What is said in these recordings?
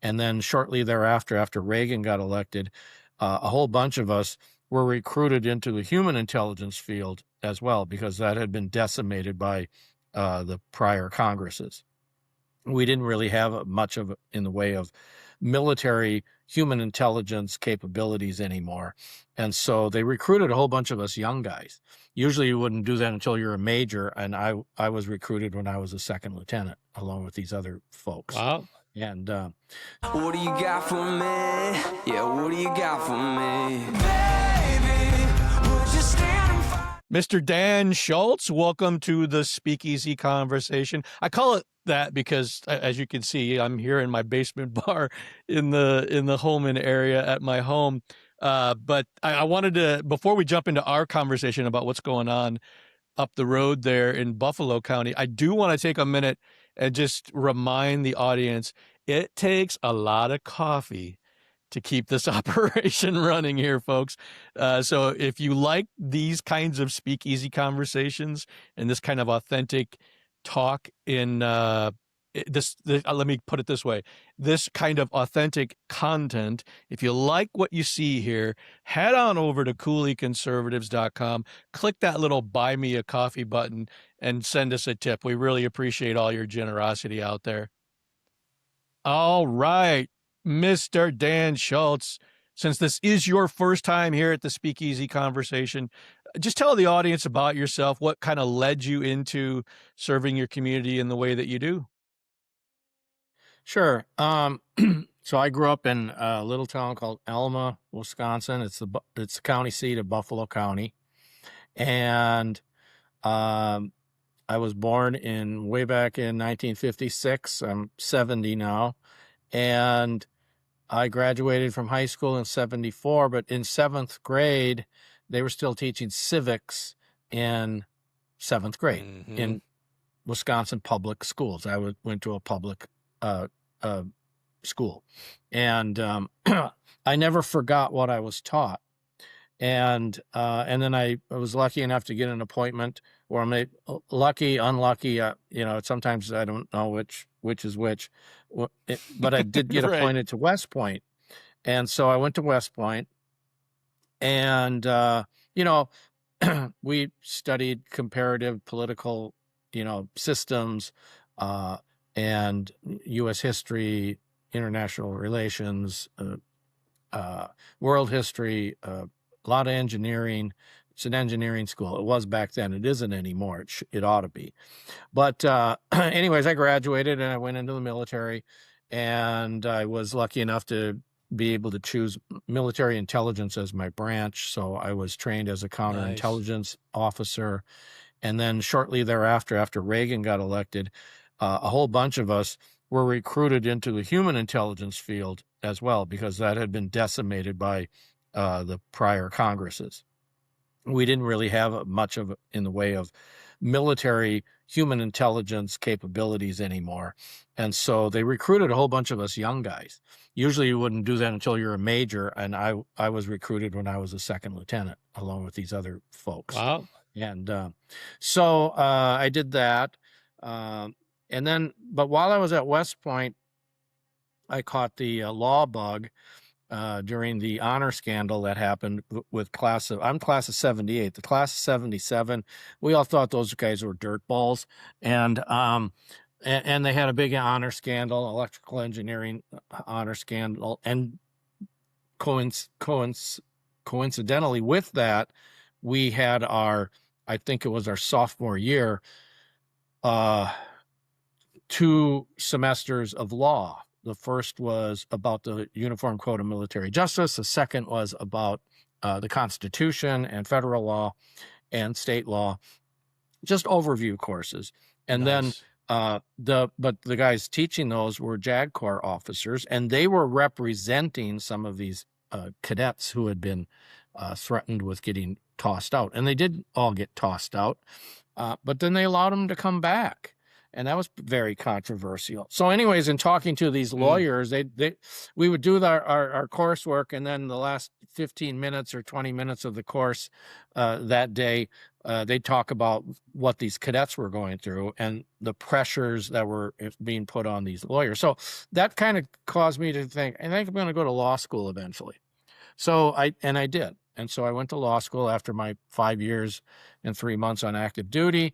And then shortly thereafter, after Reagan got elected, a whole bunch of us were recruited into the human intelligence field as well, because that had been decimated by the prior Congresses. We didn't really have much of in the way of military human intelligence capabilities anymore. And so they recruited a whole bunch of us young guys. Usually you wouldn't do that until you're a major. And I was recruited when I was a second lieutenant, along with these other folks. Wow. And what do you got for me? Yeah, what do you got for me? Baby, would you stand and fight? Mr. Dan Schultz, welcome to the Speakeasy conversation. I call it that because, as you can see, I'm here in my basement bar in the Holman area at my home. But I wanted to, before we jump into our conversation about what's going on up the road there in Buffalo County, I do want to take a minute and just remind the audience, it takes a lot of coffee to keep this operation running here, folks. So if you like these kinds of speakeasy conversations and this kind of authentic talk in let me put it this way, this kind of authentic content, if you like what you see here, head on over to cooleyconservatives.com, click that little buy me a coffee button and send us a tip. We really appreciate all your generosity out there. All right, Mr. Dan Schultz, since this is your first time here at the Speakeasy conversation, just tell the audience about yourself, what kind of led you into serving your community in the way that you do. Sure. So I grew up in a little town called Alma, Wisconsin. It's the county seat of Buffalo County. And I was born way back in 1956. I'm 70 now. And I graduated from high school in 74, but in 7th grade, they were still teaching civics in 7th grade in Wisconsin public schools. I went to a public school. And I never forgot what I was taught. And then I was lucky enough to get an appointment, or I'm lucky, unlucky. Sometimes I don't know which is which, but I did get Right. appointed to West Point. And so I went to West Point, and, we studied comparative political, systems, and U.S. history, international relations, world history, a lot of engineering. It's an engineering school. It was back then. It isn't anymore. It ought to be. But anyways, I graduated and I went into the military, and I was lucky enough to be able to choose military intelligence as my branch. So I was trained as a counterintelligence officer. And then shortly thereafter, after Reagan got elected, a whole bunch of us were recruited into the human intelligence field as well, because that had been decimated by the prior Congresses. We didn't really have much of in the way of military human intelligence capabilities anymore. And so they recruited a whole bunch of us young guys. Usually you wouldn't do that until you're a major. And I was recruited when I was a second lieutenant, along with these other folks. Wow. And so I did that. And then, but while I was at West Point, I caught the law bug during the honor scandal that happened with I'm class of 78, the class of 77. We all thought those guys were dirtballs. And they had a big honor scandal, electrical engineering honor scandal. And coincidentally with that, we had I think it was our sophomore year, 2 semesters of law. The first was about the Uniform Code of Military Justice. The second was about the Constitution and federal law and state law, just overview courses. And Nice. then the guys teaching those were JAG Corps officers, and they were representing some of these cadets who had been threatened with getting tossed out. And they did all get tossed out, but then they allowed them to come back. and that was very controversial. So anyways, in talking to these lawyers, we would do our coursework, and then the last 15 minutes or 20 minutes of the course that day, they'd talk about what these cadets were going through and the pressures that were being put on these lawyers. So that kind of caused me to think, I think I'm going to go to law school eventually. So I did. And so I went to law school after my 5 years and 3 months on active duty,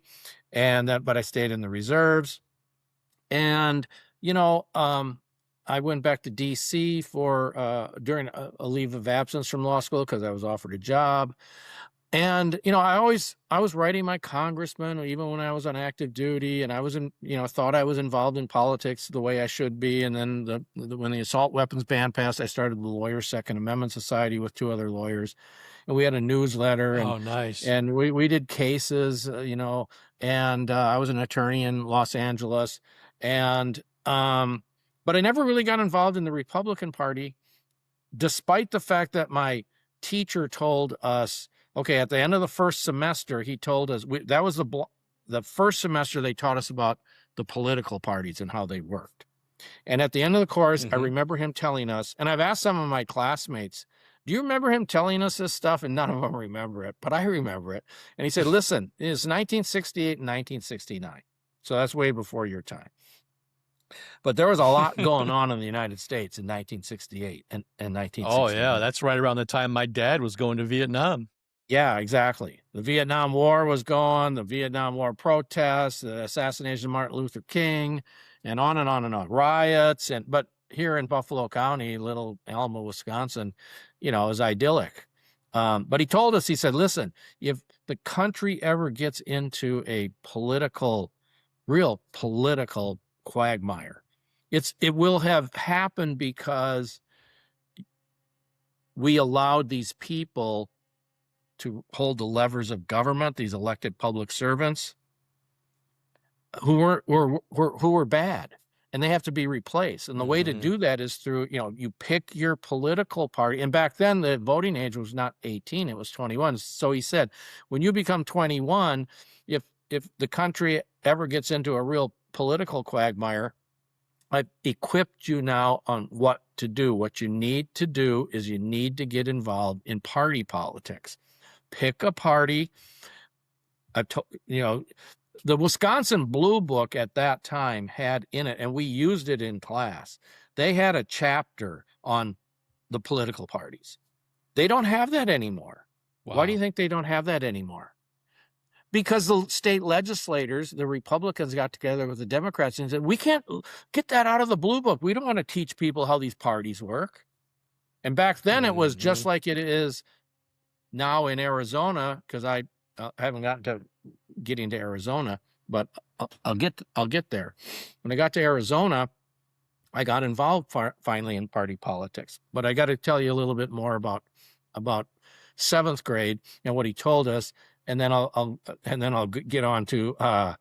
but I stayed in the reserves. And, I went back to DC for during a leave of absence from law school because I was offered a job. And, I was writing my congressman even when I was on active duty, and I was thought I was involved in politics the way I should be. And then when the assault weapons ban passed, I started the Lawyers Second Amendment Society with 2 other lawyers, and we had a newsletter. And, oh, nice. And we did cases, and I was an attorney in Los Angeles, and but I never really got involved in the Republican Party, despite the fact that my teacher told us. Okay, at the end of the first semester, he told us that was the first semester they taught us about the political parties and how they worked. And at the end of the course, I remember him telling us, and I've asked some of my classmates, do you remember him telling us this stuff? And none of them remember it, but I remember it. And he said, listen, it's 1968 and 1969. So that's way before your time. But there was a lot going on in the United States in 1968 and 1969. Oh, yeah, that's right around the time my dad was going to Vietnam. Yeah, exactly. The Vietnam War was going, the Vietnam War protests, the assassination of Martin Luther King, and on and on and on. Riots, but here in Buffalo County, little Alma, Wisconsin, is idyllic. But he told us, he said, listen, if the country ever gets into a real political quagmire, it will have happened because we allowed these people to hold the levers of government, these elected public servants who were bad, and they have to be replaced. And the way to do that is through, you pick your political party. And back then the voting age was not 18, it was 21. So he said, when you become 21, if the country ever gets into a real political quagmire, I've equipped you now on what to do. What you need to do is you need to get involved in party politics. Pick a party. The Wisconsin Blue Book at that time had in it, and we used it in class, they had a chapter on the political parties. They don't have that anymore. Wow. Why do you think they don't have that anymore? Because the state legislators, the Republicans, got together with the Democrats and said, we can't get that out of the Blue Book. We don't want to teach people how these parties work. And back then it was just like it is now in Arizona, because I haven't gotten to getting to Arizona, but I'll get there. When I got to Arizona, I got involved finally in party politics. But I got to tell you a little bit more about 7th grade and what he told us, and then I'll get on to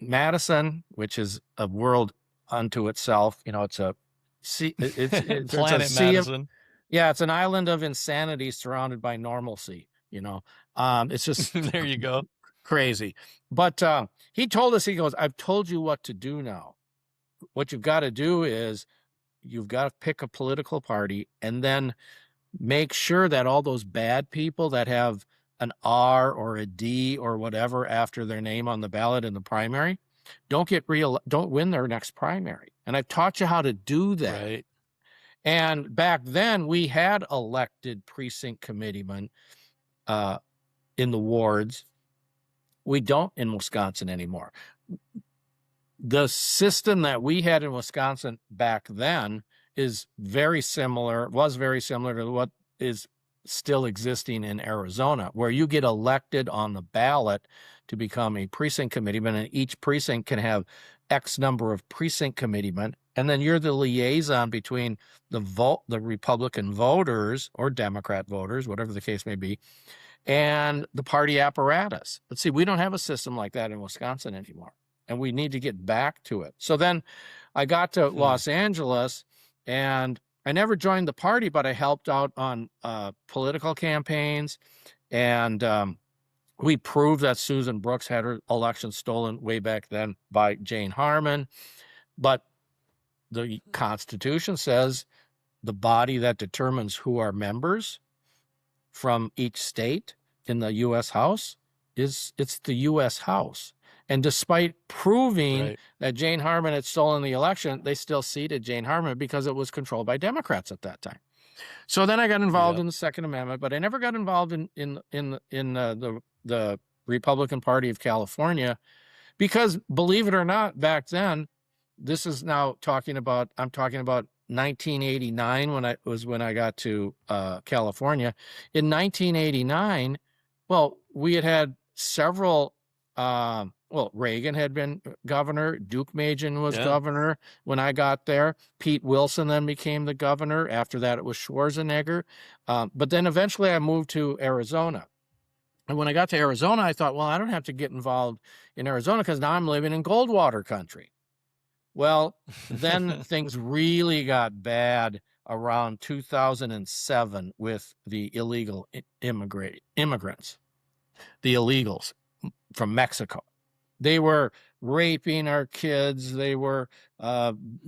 Madison, which is a world unto itself. It's a sea. It's Planet a sea Madison. Yeah, it's an island of insanity surrounded by normalcy, It's just there you go. Crazy. But he told us, he goes, I've told you what to do now. What you've got to do is you've got to pick a political party and then make sure that all those bad people that have an R or a D or whatever after their name on the ballot in the primary don't win their next primary. And I've taught you how to do that. Right. And back then we had elected precinct committeemen in the wards. We don't in Wisconsin anymore. The system that we had in Wisconsin back then was very similar to what is still existing in Arizona, where you get elected on the ballot to become a precinct committeeman, and each precinct can have X number of precinct committeemen, and then you're the liaison between the Republican voters or Democrat voters, whatever the case may be, and the party apparatus. But see, we don't have a system like that in Wisconsin anymore, and we need to get back to it. So then I got to Los Angeles, and I never joined the party, but I helped out on political campaigns, and We proved that Susan Brooks had her election stolen way back then by Jane Harman. But the Constitution says the body that determines who are members from each state in the U.S. House it's the U.S. House. And despite proving that Jane Harman had stolen the election, they still seated Jane Harman because it was controlled by Democrats at that time. So then I got involved in the Second Amendment, but I never got involved in the Republican Party of California because, believe it or not, back then, this is now I'm talking about 1989 when I got to California. In 1989, well, we had several. Reagan had been governor. Duke Majan was governor when I got there. Pete Wilson then became the governor. After that, it was Schwarzenegger. But then eventually I moved to Arizona. And when I got to Arizona, I thought, well, I don't have to get involved in Arizona because now I'm living in Goldwater country. Well, then things really got bad around 2007 with the illegal immigrants, the illegals from Mexico. They were raping our kids. They were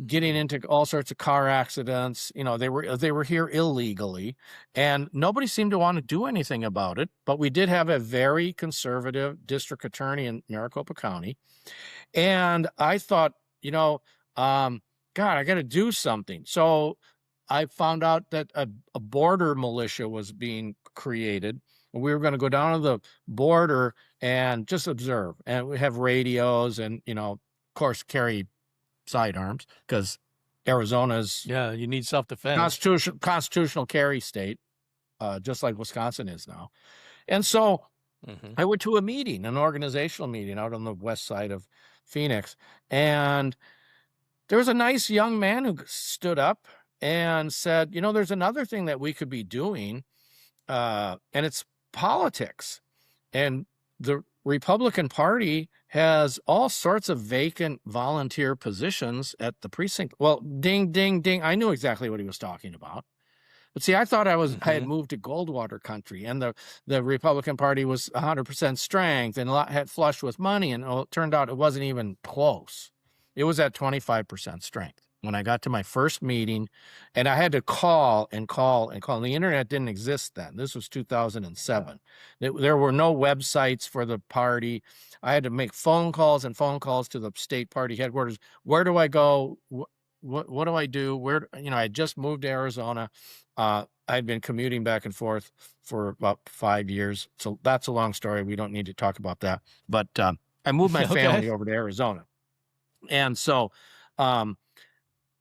getting into all sorts of car accidents. You know, they were here illegally, and nobody seemed to want to do anything about it. But we did have a very conservative district attorney in Maricopa County, and I thought, God, I got to do something. So I found out that a border militia was being created. We were going to go down to the border and just observe. And we have radios and, of course, carry sidearms because Arizona's you need self-defense. Constitutional carry state, just like Wisconsin is now. And so I went to an organizational meeting out on the west side of Phoenix. And there was a nice young man who stood up and said, there's another thing that we could be doing, and it's politics. And the Republican Party has all sorts of vacant volunteer positions at the precinct. Well, ding, ding, ding. I knew exactly what he was talking about. But see, I thought I had moved to Goldwater country, and the Republican Party was 100% strength and had flush with money. And it turned out it wasn't even close. It was at 25% strength. When I got to my first meeting, and I had to call and call and call. And the internet didn't exist then. This was 2007. There were no websites for the party. I had to make phone calls and phone calls to the state party headquarters. Where do I go? What do I do? I had just moved to Arizona. I'd been commuting back and forth for about 5 years. So that's a long story. We don't need to talk about that. But I moved my family over to Arizona. And so,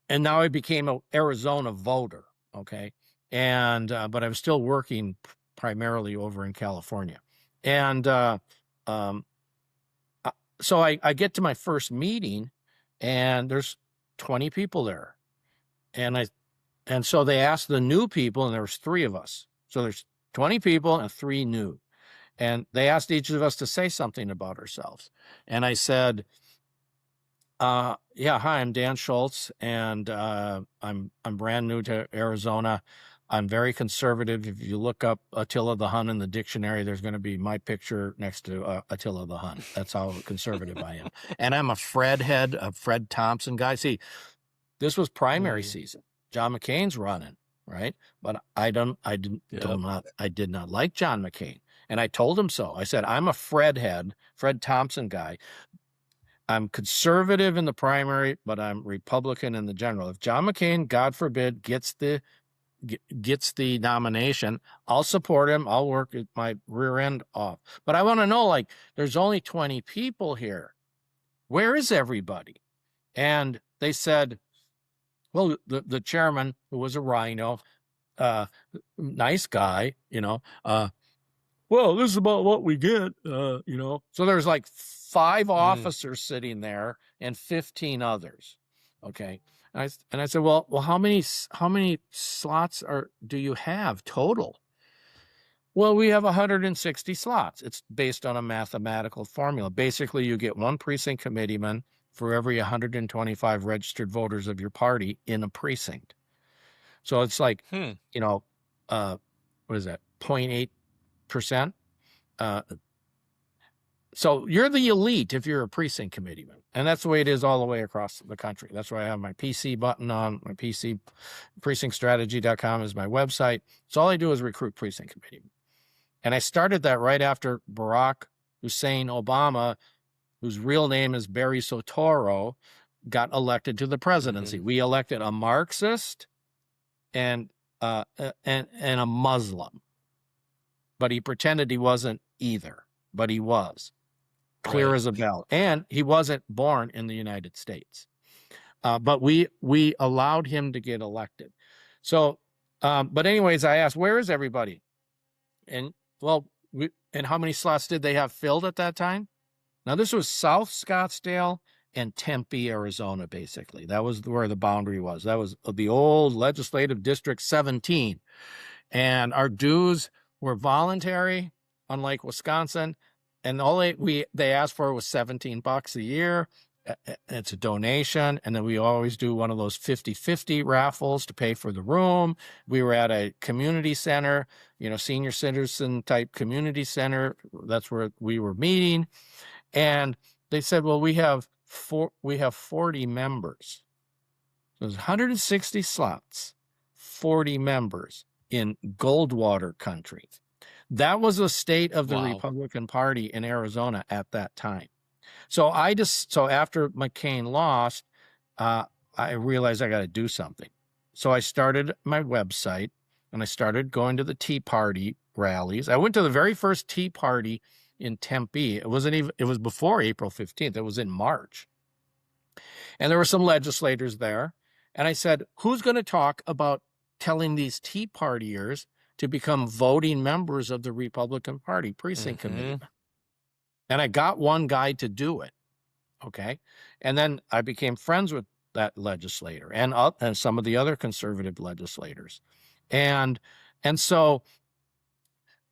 and now I became an Arizona voter, okay? And, but I was still working primarily over in California. And so I get to my first meeting, and there's 20 people there. And so they asked the new people, and there was 3 of us. So there's 20 people and 3 new. And they asked each of us to say something about ourselves. And I said, hi, I'm Dan Schultz, and I'm brand new to Arizona. I'm very conservative. If you look up Attila the Hun in the dictionary, there's going to be my picture next to Attila the Hun. That's how conservative I am. And I'm a Fred Thompson guy. See, this was primary season. John McCain's running, right? But I did not like John McCain. And I told him so. I said, I'm a Fred Thompson guy. I'm conservative in the primary, but I'm Republican in the general. If John McCain, God forbid, gets the nomination, I'll support him. I'll work my rear end off. But I want to know, there's only 20 people here. Where is everybody? And they said, well, the chairman, who was a rhino, nice guy, well, this is about what we get, So there's 5 officers sitting there and 15 others. Okay. And I said, well, how many slots do you have total? Well, we have 160 slots. It's based on a mathematical formula. Basically, you get 1 precinct committeeman for every 125 registered voters of your party in a precinct. So it's what is that? 0.8%. So you're the elite if you're a precinct committeeman. And that's the way it is all the way across the country. That's why I have my PC button on. My PC, precinctstrategy.com is my website. So all I do is recruit precinct committeemen. And I started that right after Barack Hussein Obama, whose real name is Barry Soetoro, got elected to the presidency. We elected a Marxist and a Muslim. But he pretended he wasn't either, but he was. Clear as a bell. And he wasn't born in the United States. But we allowed him to get elected. So, but anyways, I asked, where is everybody? And well, and how many slots did they have filled at that time? Now, this was South Scottsdale and Tempe, Arizona, basically. That was where the boundary was. That was the old legislative district 17. And our dues were voluntary, unlike Wisconsin. And all they asked for was $17 a year. It's a donation. And then we always do one of those 50-50 raffles to pay for the room. We were at a community center, senior citizen type community center. That's where we were meeting. And they said, well, we have 40 members. So there's 160 slots, 40 members in Goldwater country. That was the state of the Republican Party in Arizona at that time. So after McCain lost, I realized I got to do something. So I started my website and I started going to the Tea Party rallies. I went to the very first Tea Party in Tempe. It was before April 15th. It was in March. And there were some legislators there. And I said, who's going to talk about telling these Tea Partiers to become voting members of the Republican Party precinct committee? And I got one guy to do it. Okay. And then I became friends with that legislator and some of the other conservative legislators. And so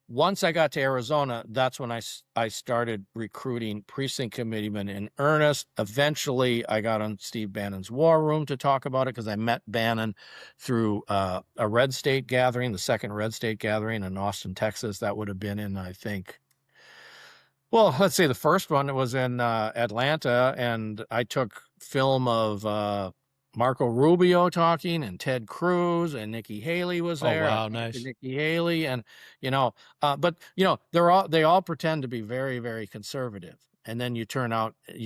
once I got to Arizona, that's when I started recruiting precinct committeemen in earnest. Eventually, I got on Steve Bannon's War Room to talk about it because I met Bannon through a Red State gathering, the second Red State gathering in Austin, Texas. That would have been in, I think, well, let's say the first one. It was in Atlanta, and I took film of Marco Rubio talking, and Ted Cruz, and Nikki Haley was there. Oh, wow, nice. Nikki Haley, and but they all pretend to be very, very conservative, and then you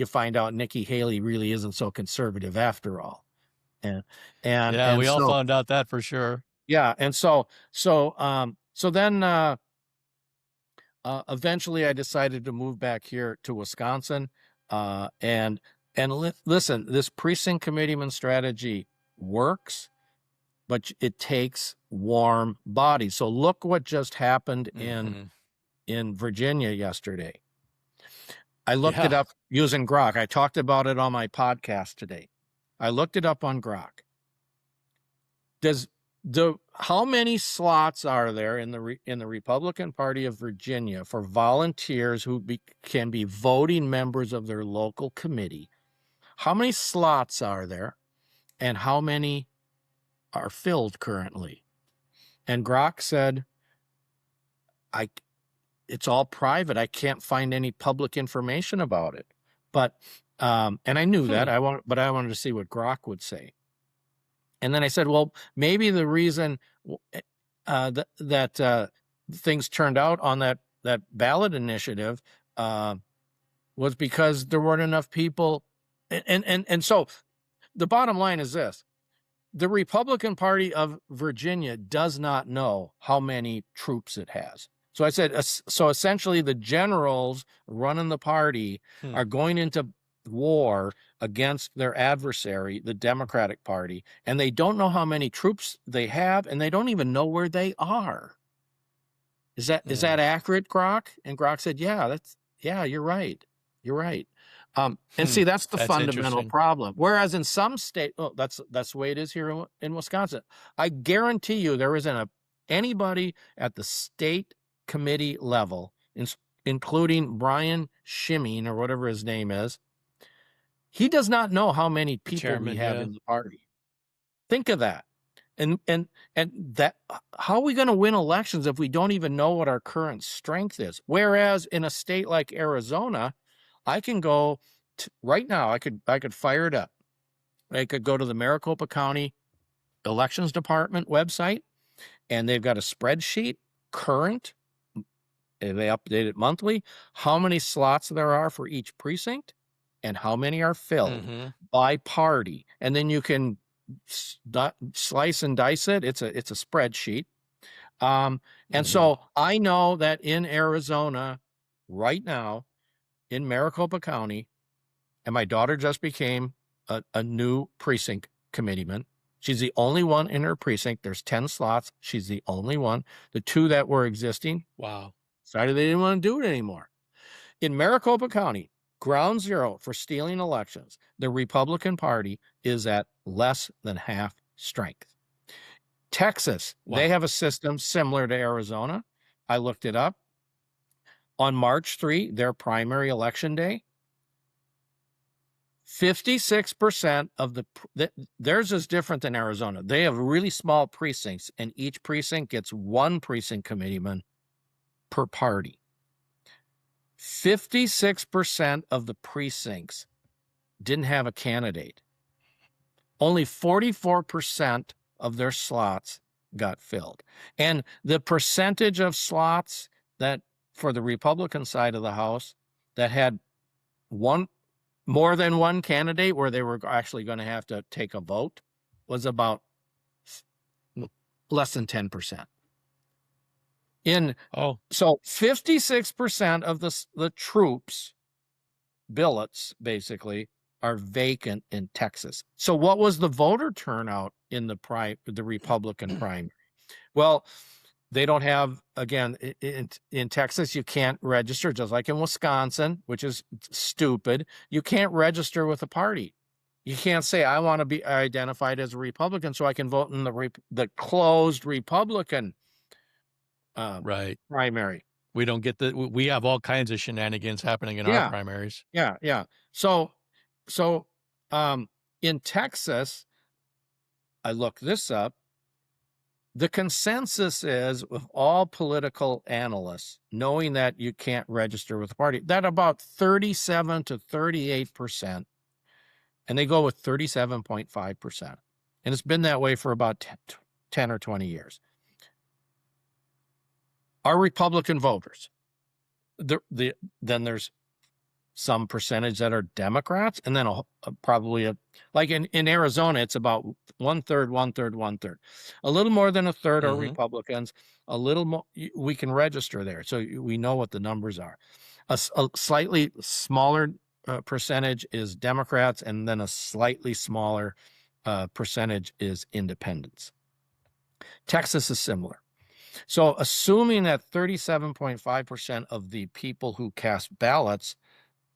find out Nikki Haley really isn't so conservative after all. And we all found out that for sure. Yeah, and so then eventually I decided to move back here to Wisconsin, and listen, this precinct committeeman strategy works, but it takes warm bodies. So look what just happened in Virginia yesterday. I looked it up using Grok. I talked about it on my podcast today. I looked it up on Grok. How many slots are there in the Republican Party of Virginia for volunteers who can be voting members of their local committee? How many slots are there, and how many are filled currently? And Grok said, it's all private. I can't find any public information about it. But and I knew that. But I wanted to see what Grok would say. And then I said, well, maybe the reason that things turned out on that ballot initiative was because there weren't enough people. And so the bottom line is this: the Republican Party of Virginia does not know how many troops it has. So I said, so essentially the generals running the party are going into war against their adversary, the Democratic Party, and they don't know how many troops they have, and they don't even know where they are. Is that accurate, Grok? And Grok said, yeah, you're right. You're right. And see, that's the fundamental problem. Whereas in some states, that's the way it is here in Wisconsin. I guarantee you there isn't anybody at the state committee level, including Brian Shimeen or whatever his name is. He does not know how many people we have in the party. Think of that. And that, how are we going to win elections if we don't even know what our current strength is? Whereas in a state like Arizona, I can go right now. I could fire it up. I could go to the Maricopa County Elections Department website, and they've got a spreadsheet, current, and they update it monthly, how many slots there are for each precinct and how many are filled by party. And then you can slice and dice it. It's a spreadsheet. And so I know that in Arizona right now, in Maricopa County, and my daughter just became a new precinct committeeman. She's the only one in her precinct. There's 10 slots. She's the only one. The 2 that were existing, wow, decided they didn't want to do it anymore. In Maricopa County, ground zero for stealing elections, the Republican Party is at less than half strength. Texas, they have a system similar to Arizona. I looked it up. On March 3, their primary election day, 56% of theirs is different than Arizona. They have really small precincts, and each precinct gets 1 precinct committeeman per party. 56% of the precincts didn't have a candidate. Only 44% of their slots got filled. And the percentage of slots that for the Republican side of the House that had more than one candidate where they were actually going to have to take a vote was about less than 10%. So 56% of the troops, billets basically, are vacant in Texas. So what was the voter turnout in the Republican primary? Well, they don't have, again, in Texas, you can't register, just like in Wisconsin, which is stupid. You can't register with a party. You can't say, I want to be identified as a Republican so I can vote in the closed Republican primary. We don't get we have all kinds of shenanigans happening in our primaries. Yeah. So in Texas, I looked this up. The consensus is, with all political analysts, knowing that you can't register with the party, that about 37 to 38%, and they go with 37.5%. And it's been that way for about 10 or 20 years, are Republican voters. Then there's some percentage that are Democrats, and then probably like in Arizona, it's about 1/3, 1/3, 1/3. A little more than a third are Republicans. A little more, we can register there, so we know what the numbers are. A slightly smaller percentage is Democrats, and then a slightly smaller percentage is independents. Texas is similar. So assuming that 37.5% of the people who cast ballots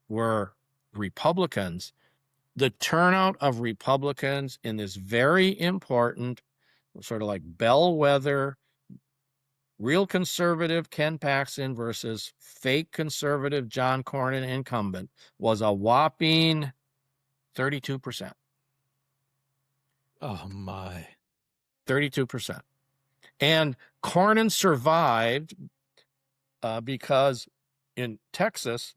were Republicans, the turnout of Republicans in this very important, sort of like bellwether, real conservative Ken Paxton versus fake conservative John Cornyn incumbent was a whopping 32%. Oh my. 32%. And Cornyn survived because in Texas,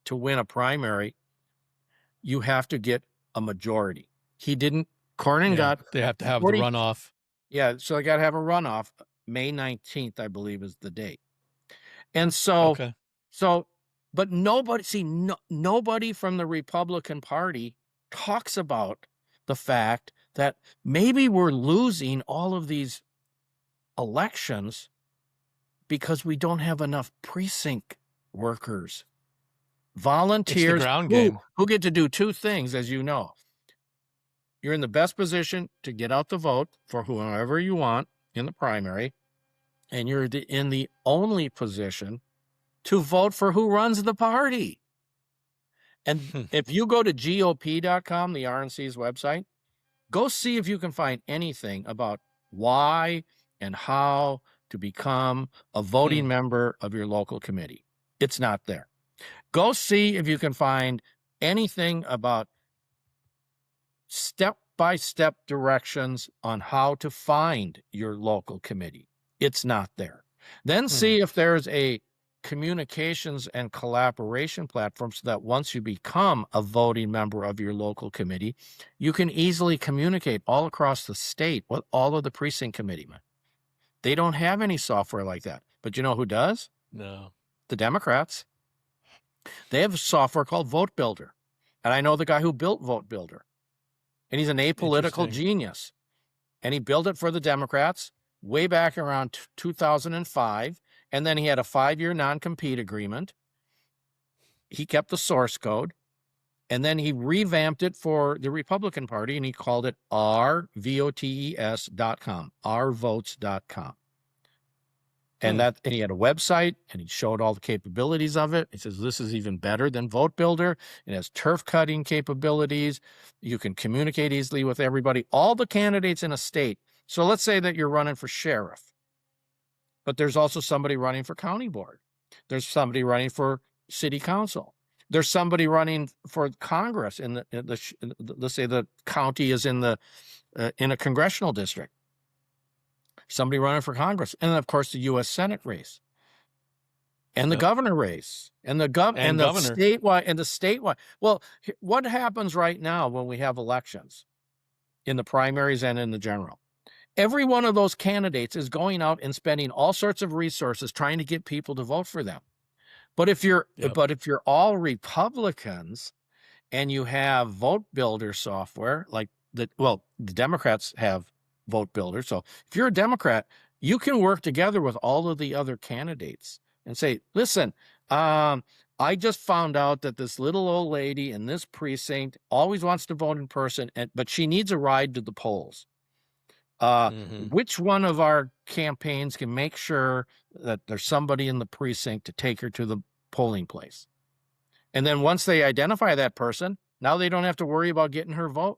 to win a primary, you have to get a majority. He didn't. Cornyn got. They have to have the runoff. Yeah, so they got to have a runoff. May 19th, I believe, is the date. And so, but nobody from the Republican Party talks about the fact that maybe we're losing all of these elections because we don't have enough precinct workers. Volunteers who get to do 2 things, as you know. You're in the best position to get out the vote for whoever you want in the primary, and you're in the only position to vote for who runs the party. And if you go to GOP.com, the RNC's website, go see if you can find anything about why and how to become a voting member of your local committee. It's not there. Go see if you can find anything about step-by-step directions on how to find your local committee. It's not there. Then see if there's a communications and collaboration platform so that once you become a voting member of your local committee, you can easily communicate all across the state with all of the precinct committeemen. They don't have any software like that. But you know who does? No. The Democrats. They have a software called Vote Builder. And I know the guy who built Vote Builder. And he's an apolitical genius. And he built it for the Democrats way back around 2005. And then he had a 5-year non-compete agreement. He kept the source code. And then he revamped it for the Republican Party, and he called it rvotes.com, rvotes.com. And and he had a website, and he showed all the capabilities of it. He says, this is even better than Vote Builder. It has turf cutting capabilities. You can communicate easily with everybody, all the candidates in a state. So let's say that you're running for sheriff, but there's also somebody running for county board. There's somebody running for city council. There's somebody running for Congress let's say the county is in a congressional district. Somebody running for Congress, and then of course the U.S. Senate race, and the governor race, and the statewide. Well, what happens right now when we have elections, in the primaries and in the general? Every one of those candidates is going out and spending all sorts of resources trying to get people to vote for them. But if you're all Republicans and you have Vote Builder software, like the Democrats have Vote Builder. So if you're a Democrat, you can work together with all of the other candidates and say, listen, I just found out that this little old lady in this precinct always wants to vote in person, but she needs a ride to the polls. Which one of our campaigns can make sure that there's somebody in the precinct to take her to the polling place? And then once they identify that person, now they don't have to worry about getting her vote,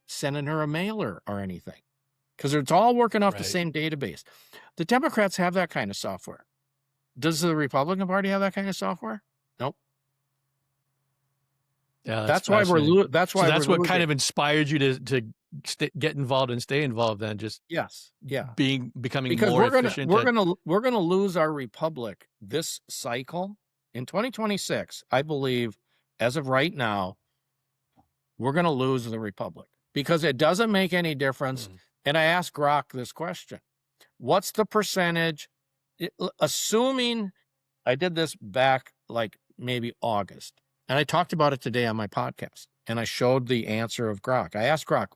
sending her a mailer or anything, because it's all working off the same database. The Democrats have that kind of software. Does the Republican Party have that kind of software? Nope. Yeah, that's why we're what kind of inspired you to get involved and stay involved. Then just becoming more efficient. We're gonna lose our republic this cycle in 2026. I believe, as of right now, we're gonna lose the republic because it doesn't make any difference. And I asked Grok this question: what's the percentage? Assuming I did this back like maybe August. And I talked about it today on my podcast, and I showed the answer of Grok. I asked Grok,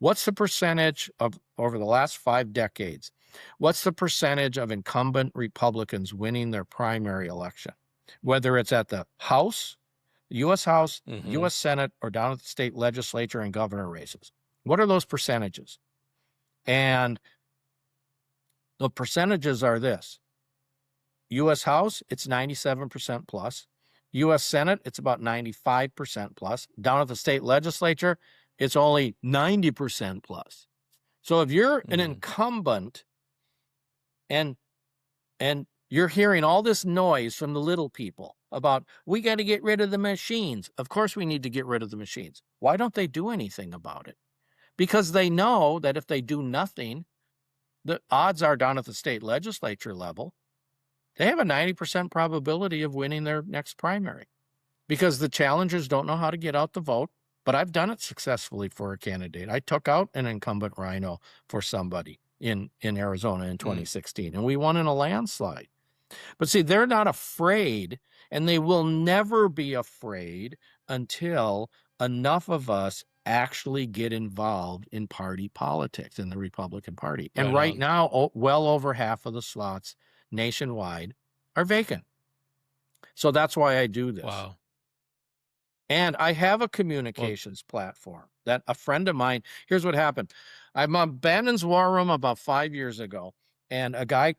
what's the percentage of, over the last 5 decades, what's the percentage of incumbent Republicans winning their primary election, whether it's at the House, the U.S. House, U.S. Senate, or down at the state legislature and governor races? What are those percentages? And the percentages are this. U.S. House, it's 97% plus. U.S. Senate, it's about 95% plus. Down at the state legislature, it's only 90% plus. So if you're an incumbent and you're hearing all this noise from the little people about, we got to get rid of the machines. Of course we need to get rid of the machines. Why don't they do anything about it? Because they know that if they do nothing, the odds are down at the state legislature level, they have a 90% probability of winning their next primary because the challengers don't know how to get out the vote. But I've done it successfully for a candidate. I took out an incumbent rhino for somebody in Arizona in 2016, and we won in a landslide. But see, they're not afraid, and they will never be afraid until enough of us actually get involved in party politics in the Republican Party. And right now, well over half of the slots nationwide are vacant. So that's why I do this. Wow. And I have a communications platform that a friend of mine, here's what happened. I'm on Bannon's War Room about 5 years ago, and a guy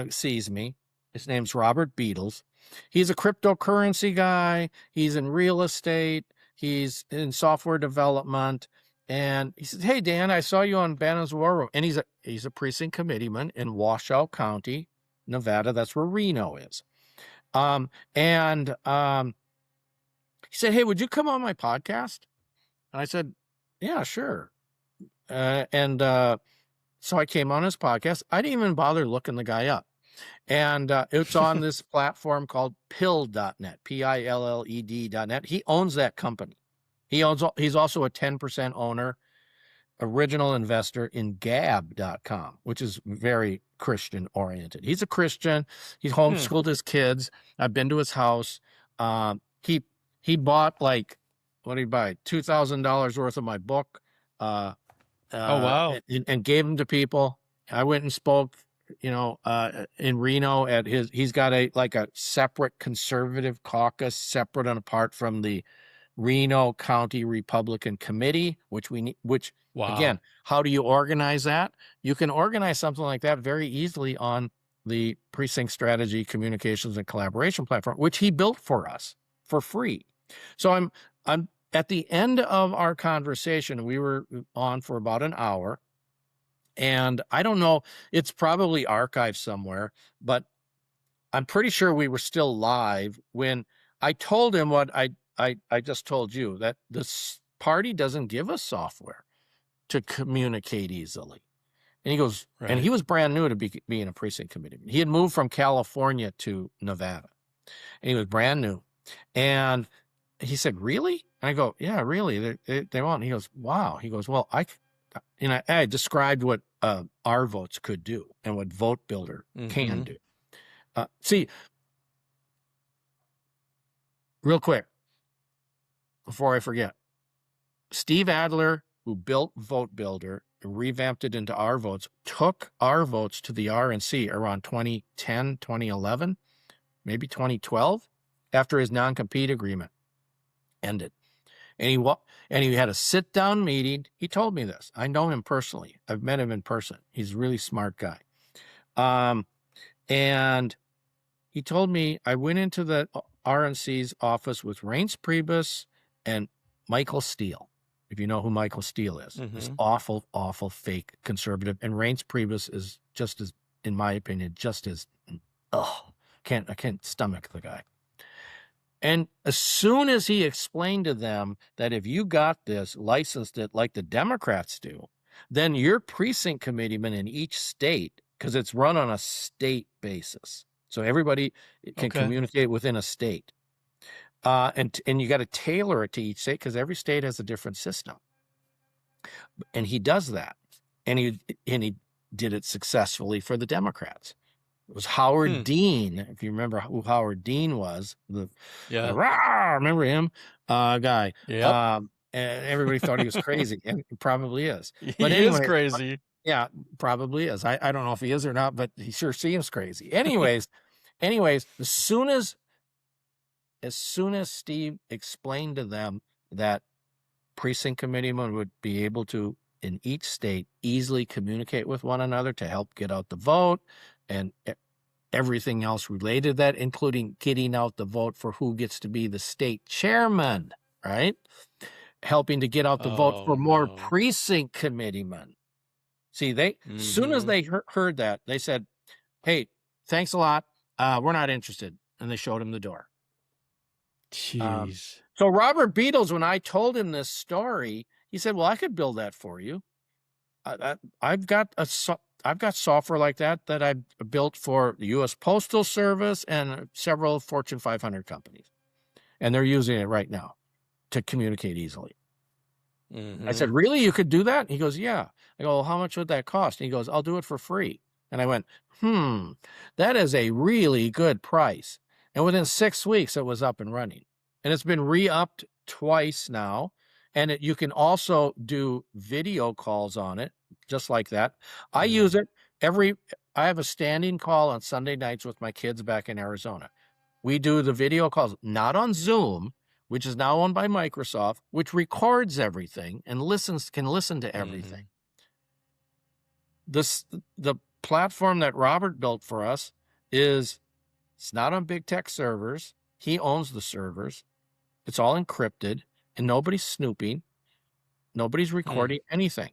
sees me. His name's Robert Beatles. He's a cryptocurrency guy. He's in real estate. He's in software development. And he says, hey, Dan, I saw you on Bannon's War Room. And he's a precinct committeeman in Washoe County, Nevada. That's where Reno is. He said, hey, would you come on my podcast? And I said, yeah, sure. So I came on his podcast. I didn't even bother looking the guy up. And it's on this platform called pill.net, PILLED.net. He owns that company. He's also a 10% owner, original investor in gab.com, which is very Christian oriented. He's a Christian. He's homeschooled his kids. I've been to his house. He bought what did he buy? $2,000 worth of my book. Oh, wow. And gave them to people. I went and spoke, in Reno at he's got a separate conservative caucus, separate and apart from the Reno County Republican Committee, which Wow. again, how do you organize that? You can organize something like that very easily on the Precinct Strategy Communications and Collaboration platform, which he built for us for free. So I'm at the end of our conversation, we were on for about an hour, and I don't know, it's probably archived somewhere, but I'm pretty sure we were still live when I told him what I just told you, that this party doesn't give us software to communicate easily. And he goes, Right. and he was brand new to being a precinct committeeman. He had moved from California to Nevada, and he was brand new. And he said, really? And I go, yeah, really. They won't. And he goes, wow. He goes, well, I described what our votes could do and what Vote Builder can do. See, real quick, before I forget, Steve Adler, who built Vote Builder, revamped it into our votes, took our votes to the RNC around 2010, 2011, maybe 2012, after his non-compete agreement ended. And he had a sit-down meeting. He told me this. I know him personally. I've met him in person. He's a really smart guy. And he told me, I went into the RNC's office with Reince Priebus and Michael Steele. If you know who Michael Steele is, this awful, awful fake conservative. And Reince Priebus is just as, in my opinion, I can't stomach the guy. And as soon as he explained to them that if you got this, licensed it like the Democrats do, then your precinct committeeman in each state, because it's run on a state basis, so everybody can communicate within a state. And you got to tailor it to each state because every state has a different system. And he does that. And he did it successfully for the Democrats. It was Howard Dean, if you remember who Howard Dean was. Remember him? Guy. Yep. And everybody thought he was crazy, and he probably is. But he is crazy. Yeah, probably is. I don't know if he is or not, but he sure seems crazy. Anyways, as soon as Steve explained to them that precinct committeemen would be able to, in each state, easily communicate with one another to help get out the vote and everything else related to that, including getting out the vote for who gets to be the state chairman, right? Helping to get out the vote for more precinct committeemen. See, as soon as they heard that, they said, hey, thanks a lot. We're not interested. And they showed him the door. Jeez. So Robert Beatles, when I told him this story, he said, well, I could build that for you. I've got software like that I built for the U.S. Postal Service and several Fortune 500 companies. And they're using it right now to communicate easily. I said, really? You could do that? He goes, yeah. I go, well, how much would that cost? And he goes, I'll do it for free. And I went, that is a really good price. And within 6 weeks, it was up and running. And it's been re-upped twice now. And you can also do video calls on it, just like that. I use it I have a standing call on Sunday nights with my kids back in Arizona. We do the video calls, not on Zoom, which is now owned by Microsoft, which records everything and can listen to everything. The platform that Robert built for us it's not on big tech servers. He owns the servers. It's all encrypted, and nobody's snooping. Nobody's recording anything.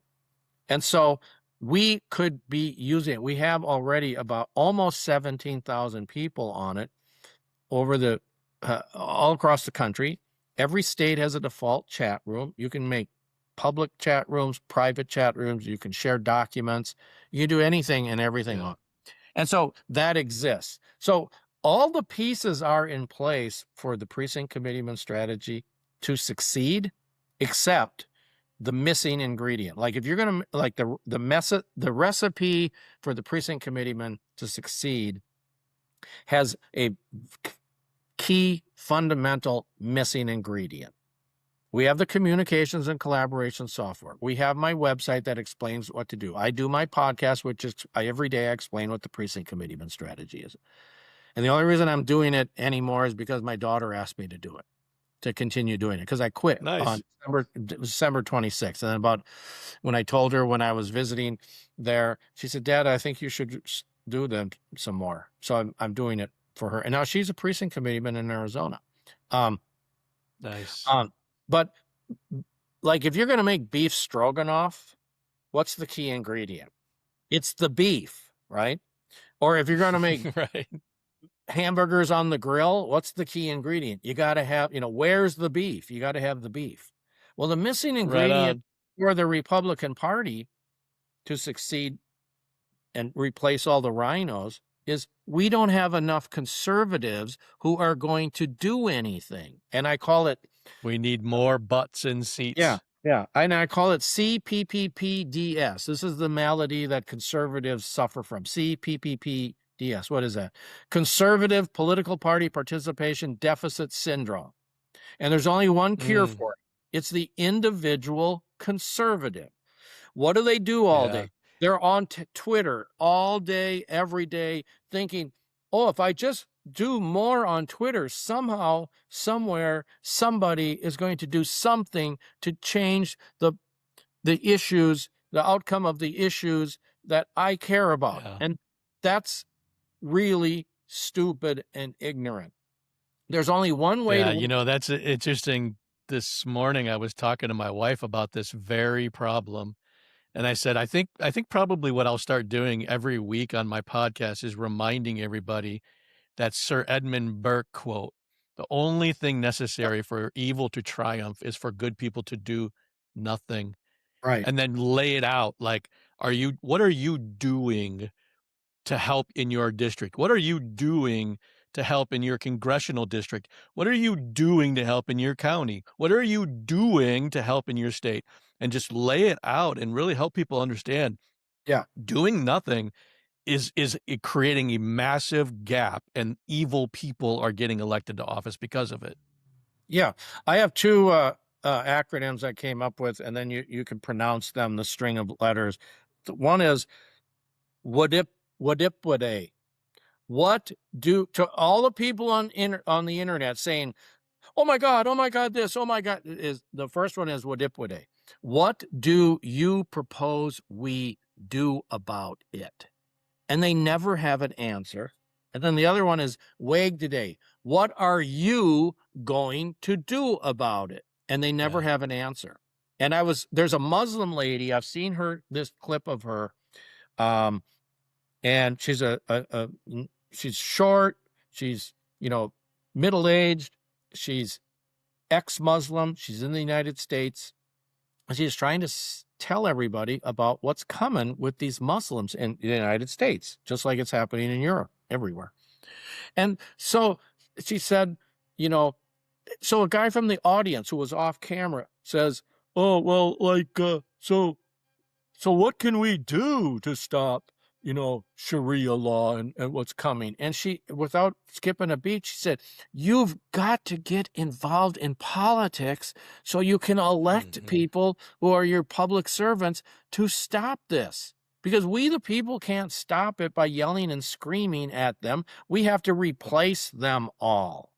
And so we could be using it. We have already about almost 17,000 people on it over all across the country. Every state has a default chat room. You can make public chat rooms, private chat rooms. You can share documents. You can do anything and everything on. And so that exists. So all the pieces are in place for the precinct committeeman strategy to succeed, except the missing ingredient. Like if you're going to, like the recipe for the precinct committeeman to succeed has a key fundamental missing ingredient. We have the communications and collaboration software. We have my website that explains what to do. I do my podcast, which is every day I explain what the precinct committeeman strategy is. And the only reason I'm doing it anymore is because my daughter asked me to do it, to continue doing it, because I quit on December 26th. And then when I told her when I was visiting there, she said, Dad, I think you should do them some more. So I'm doing it for her. And now she's a precinct committeeman in Arizona. Nice. But like if you're going to make beef stroganoff, what's the key ingredient? It's the beef, right? Or if you're going to make hamburgers on the grill, what's the key ingredient? You got to have, where's the beef? You got to have the beef. Well, the missing ingredient for the Republican Party to succeed and replace all the rhinos is we don't have enough conservatives who are going to do anything. And I call it... We need more butts in seats. Yeah. And I call it CPPPDS. This is the malady that conservatives suffer from. CPPPDS. What is that? Conservative Political Party Participation Deficit Syndrome. And there's only one cure for it. It's the individual conservative. What do they do all day? They're on Twitter all day, every day, thinking, oh, if I just do more on Twitter, somehow, somewhere, somebody is going to do something to change the issues, the outcome of the issues that I care about. And that's really stupid and ignorant. There's only one way to... that's interesting. This morning I was talking to my wife about this very problem. And I said, I think probably what I'll start doing every week on my podcast is reminding everybody that Sir Edmund Burke quote, the only thing necessary for evil to triumph is for good people to do nothing. Right. And then lay it out. Like, what are you doing to help in your district? What are you doing to help in your congressional district? What are you doing to help in your county? What are you doing to help in your state? And just lay it out and really help people understand. Doing nothing is creating a massive gap, and evil people are getting elected to office because of it. Yeah. I have two acronyms I came up with, and then you can pronounce them, the string of letters. One is Wadipwade. What do, to all the people on the internet saying, oh my God, this, oh my God, is the first one is Wadipwade. What do you propose we do about it? And they never have an answer. And then the other one is Wag today. What are you going to do about it? And they never have an answer. And there's a Muslim lady, I've seen this clip of her. And she's she's short, she's, middle-aged, she's ex-Muslim, she's in the United States. She's trying to tell everybody about what's coming with these Muslims in the United States, just like it's happening in Europe, everywhere. And so she said, so a guy from the audience who was off camera says, oh, well, so what can we do to stop, Sharia law and what's coming? And she, without skipping a beat, she said, you've got to get involved in politics so you can elect people who are your public servants to stop this. Because we, the people, can't stop it by yelling and screaming at them. We have to replace them all.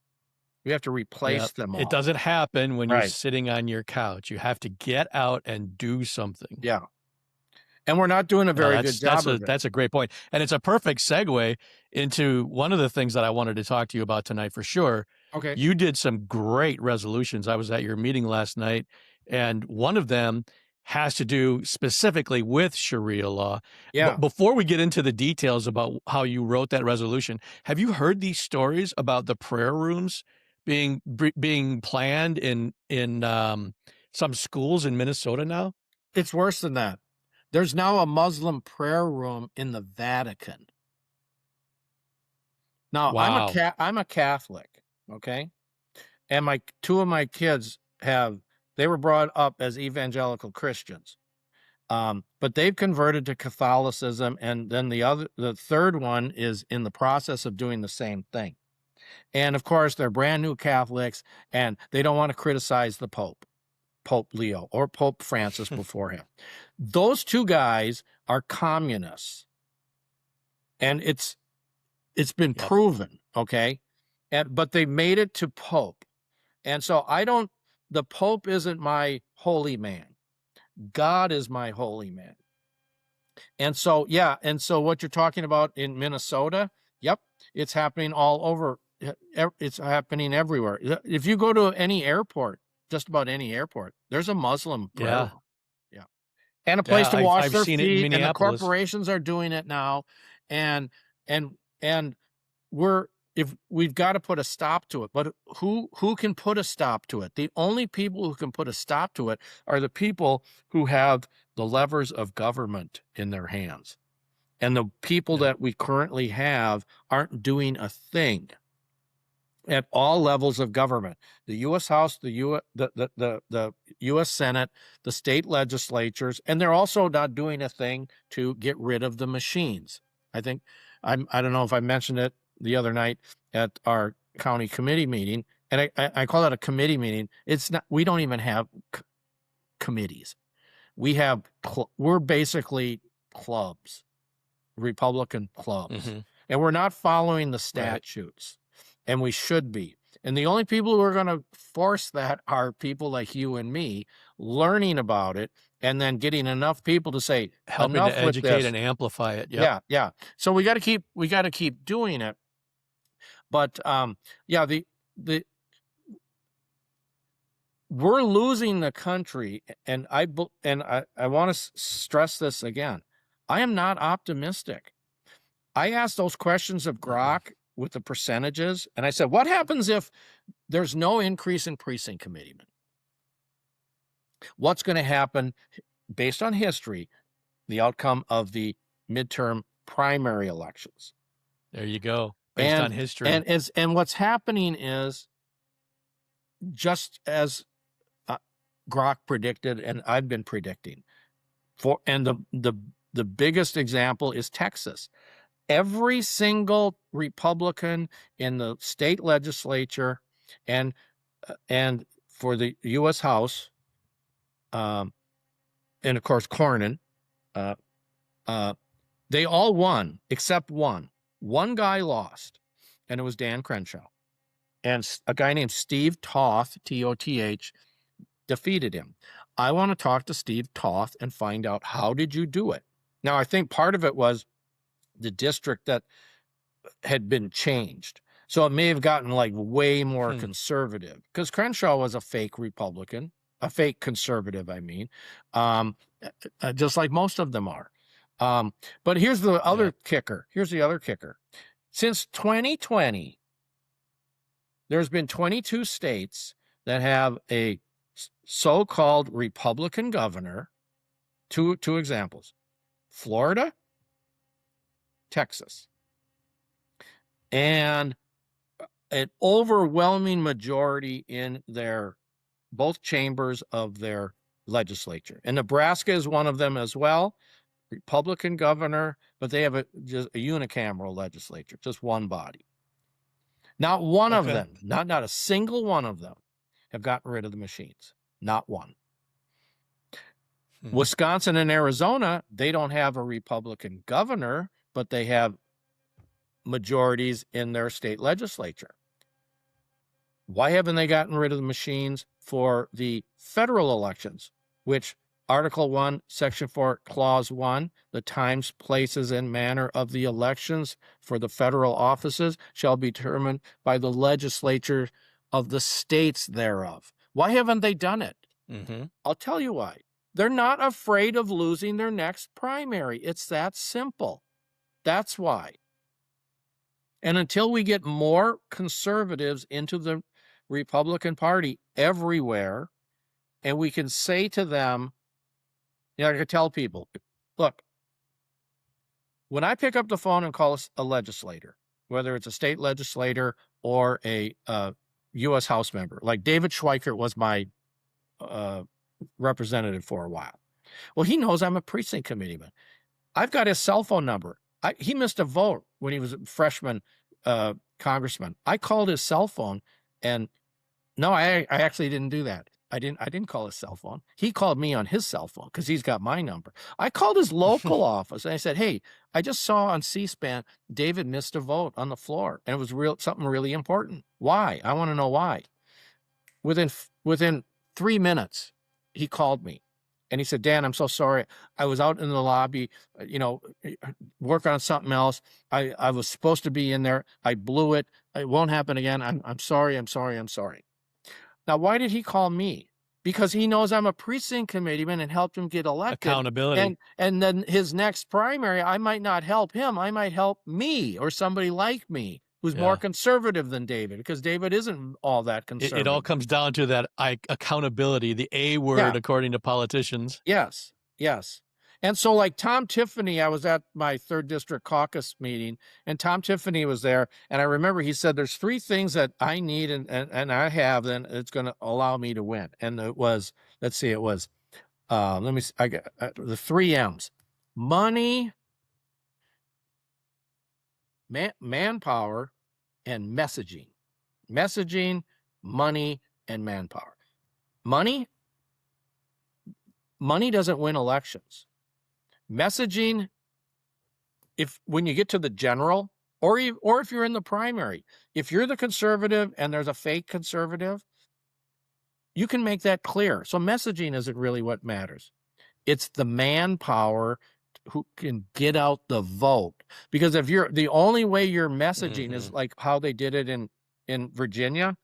We have to replace them all. It doesn't happen when you're sitting on your couch. You have to get out and do something. Yeah. And we're not doing a very good job of it. That's a great point. And it's a perfect segue into one of the things that I wanted to talk to you about tonight for sure. Okay. You did some great resolutions. I was at your meeting last night, and one of them has to do specifically with Sharia law. Yeah. But before we get into the details about how you wrote that resolution, have you heard these stories about the prayer rooms being planned in some schools in Minnesota now? It's worse than that. There's now a Muslim prayer room in the Vatican. Now, Wow. I'm a Catholic, okay? And two of my kids they were brought up as evangelical Christians. But they've converted to Catholicism, and then the third one is in the process of doing the same thing. And of course, they're brand new Catholics, and they don't want to criticize the Pope Leo or Pope Francis before him. Those two guys are communists, and it's been proven, okay? But they made it to Pope, and so the Pope isn't my holy man. God is my holy man. And so, what you're talking about in Minnesota, yep, it's happening all over. It's happening everywhere. If you go to any airport, just about any airport, there's a Muslim prayer room. Yeah. And a place to wash their seen it in feet, and the Minneapolis. corporations are doing it now. And we've got to put a stop to it. But who can put a stop to it? The only people who can put a stop to it are the people who have the levers of government in their hands. And the people that we currently have aren't doing a thing at all levels of government. The U.S. House, the U.S. Senate, the state legislatures, and they're also not doing a thing to get rid of the machines. I think I don't know if I mentioned it the other night at our county committee meeting, and I call it a committee meeting. It's not. We don't even have committees. We're basically clubs, Republican clubs, and we're not following the statutes. And we should be. And the only people who are going to force that are people like you and me learning about it, and then getting enough people to say, helping enough to educate and amplify it. Yep. Yeah. So we got to keep doing it. But we're losing the country, and I want to stress this again. I am not optimistic. I asked those questions of Grok with the percentages, and I said, what happens if there's no increase in precinct committeemen? What's going to happen based on history, the outcome of the midterm primary elections? There you go. Based on history. And what's happening is, just as Grok predicted, and I've been predicting, the biggest example is Texas. Every single Republican in the state legislature and for the U.S. House, and of course Cornyn, they all won except one. One guy lost, and it was Dan Crenshaw. And a guy named Steve Toth, T-O-T-H, defeated him. I want to talk to Steve Toth and find out, how did you do it? Now, I think part of it was the district that had been changed. So it may have gotten like way more conservative, because Crenshaw was a fake Republican, a fake conservative, I mean, just like most of them are. But here's the other kicker. Here's the other kicker. Since 2020, there's been 22 states that have a so-called Republican governor. Two examples: Florida, Texas, and an overwhelming majority in both chambers of their legislature. And Nebraska is one of them as well, Republican governor, but they have just a unicameral legislature, just one body. Not one of them, not a single one of them, have gotten rid of the machines. Not one. Wisconsin and Arizona, they don't have a Republican governor, but they have majorities in their state legislature. Why haven't they gotten rid of the machines for the federal elections, which Article 1, Section 4, Clause 1, the times, places, and manner of the elections for the federal offices shall be determined by the legislature of the states thereof? Why haven't they done it? I'll tell you why. They're not afraid of losing their next primary. It's that simple. That's why. And until we get more conservatives into the Republican Party everywhere, and we can say to them, I can tell people, look, when I pick up the phone and call a legislator, whether it's a state legislator or a U.S. House member, like David Schweikert was my representative for a while. Well, he knows I'm a precinct committeeman. I've got his cell phone number. He missed a vote when he was a freshman congressman. I called his cell phone, and no, I actually didn't do that. I didn't call his cell phone. He called me on his cell phone because he's got my number. I called his local office and I said, hey, I just saw on C-SPAN David missed a vote on the floor, and it was something really important. Why? I want to know why. Within 3 minutes, he called me and he said, Dan, I'm so sorry. I was out in the lobby, working on something else. I was supposed to be in there. I blew it. It won't happen again. I'm sorry. I'm sorry. I'm sorry. Now, why did he call me? Because he knows I'm a precinct committeeman and helped him get elected. Accountability. And then his next primary, I might not help him. I might help me or somebody like me who's more conservative than David, because David isn't all that conservative. It all comes down to that accountability, the A word, according to politicians. Yes, yes. And so like Tom Tiffany, I was at my 3rd District caucus meeting, and Tom Tiffany was there. And I remember he said, there's 3 things that I need and I have, then it's going to allow me to win. And it was, let's see, it was, I got the 3 M's: money, manpower, and messaging. Messaging, money, and manpower. Money doesn't win elections. Messaging, when you get to the general, or if you're in the primary, if you're the conservative and there's a fake conservative, you can make that clear. So messaging isn't really what matters. It's the manpower who can get out the vote. Because if you're the only way you're messaging is like how they did it in Virginia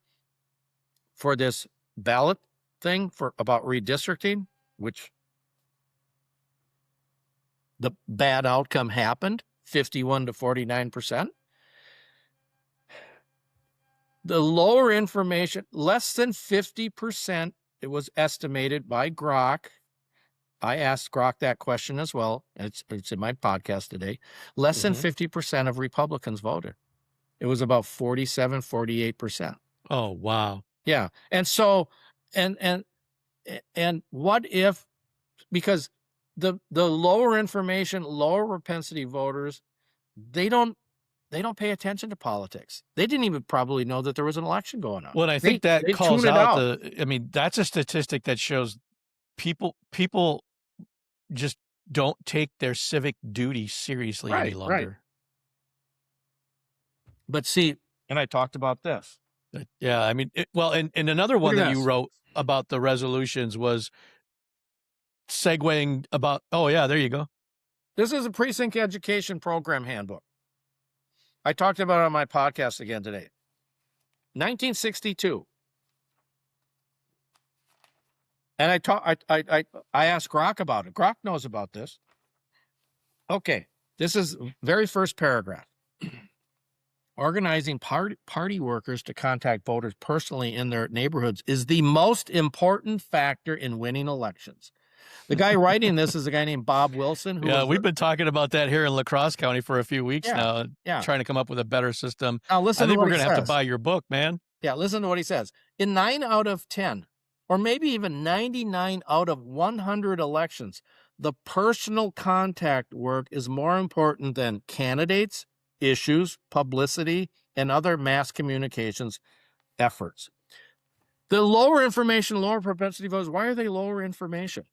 for this ballot thing about redistricting, which the bad outcome happened, 51 to 49%. The lower information, less than 50%, it was estimated by Grok. I asked Grok that question as well. It's in my podcast today. Less than 50% of Republicans voted. It was about 47, 48%. Oh, wow. Yeah. And so, and what if, because the lower information, lower propensity voters, they don't pay attention to politics. They didn't even probably know that there was an election going on. Well, I think that calls out that's a statistic that shows people just don't take their civic duty seriously any longer. Right. But see, and I talked about this. Yeah, I mean, and another one that you wrote about the resolutions was segueing about, there you go. This is a precinct education program handbook. I talked about it on my podcast again today. 1962. And I asked Grok about it. Grok knows about this. Okay, this is very first paragraph. Organizing party workers to contact voters personally in their neighborhoods is the most important factor in winning elections. The guy writing this is a guy named Bob Wilson. We've been talking about that here in La Crosse County for a few weeks now, trying to come up with a better system. Now, listen, I think we're going to have to buy your book, man. Yeah, listen to what he says. In 9 out of 10, or maybe even 99 out of 100 elections, the personal contact work is more important than candidates, issues, publicity, and other mass communications efforts. The lower information, lower propensity voters, why are they lower information?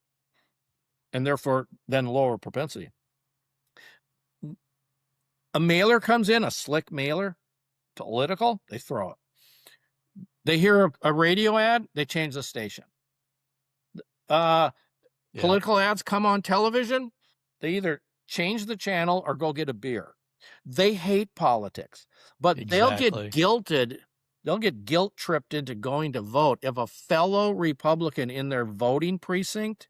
And therefore, then lower propensity. A mailer comes in, a slick mailer, political, they throw it. They hear a radio ad, they change the station. Political ads come on television, they either change the channel or go get a beer. They hate politics, but they'll get guilted. They'll get guilt tripped into going to vote if a fellow Republican in their voting precinct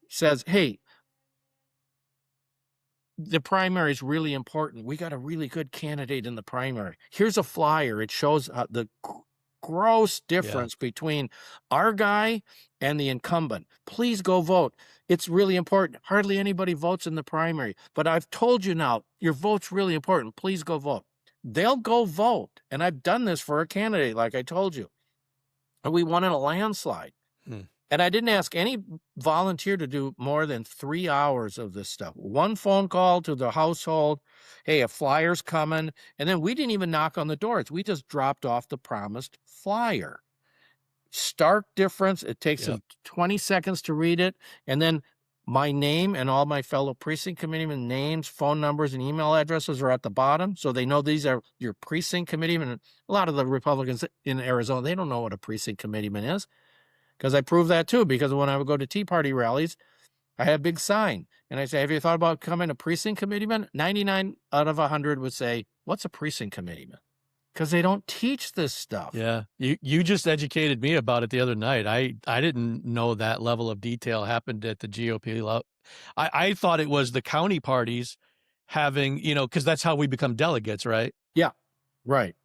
says, hey, the primary is really important. We got a really good candidate in the primary. Here's a flyer. It shows the gross difference between our guy and the incumbent. Please go vote. It's really important. Hardly anybody votes in the primary, but I've told you now, your vote's really important. Please go vote. They'll go vote. And I've done this for a candidate, like I told you. And we won in a landslide. And I didn't ask any volunteer to do more than 3 hours of this stuff. One phone call to the household. Hey, a flyer's coming. And then we didn't even knock on the doors. We just dropped off the promised flyer. Stark difference. It takes them 20 seconds to read it. And then my name and all my fellow precinct committeemen names, phone numbers, and email addresses are at the bottom. So they know these are your precinct committeemen. A lot of the Republicans in Arizona, they don't know what a precinct committeeman is. Because I prove that too, because when I would go to Tea Party rallies, I had a big sign. And I say, have you thought about becoming a precinct committeeman? 99 out of 100 would say, what's a precinct committeeman? Because they don't teach this stuff. Yeah. You just educated me about it the other night. I didn't know that level of detail happened at the GOP level. I thought it was the county parties having, because that's how we become delegates, right? Yeah, right.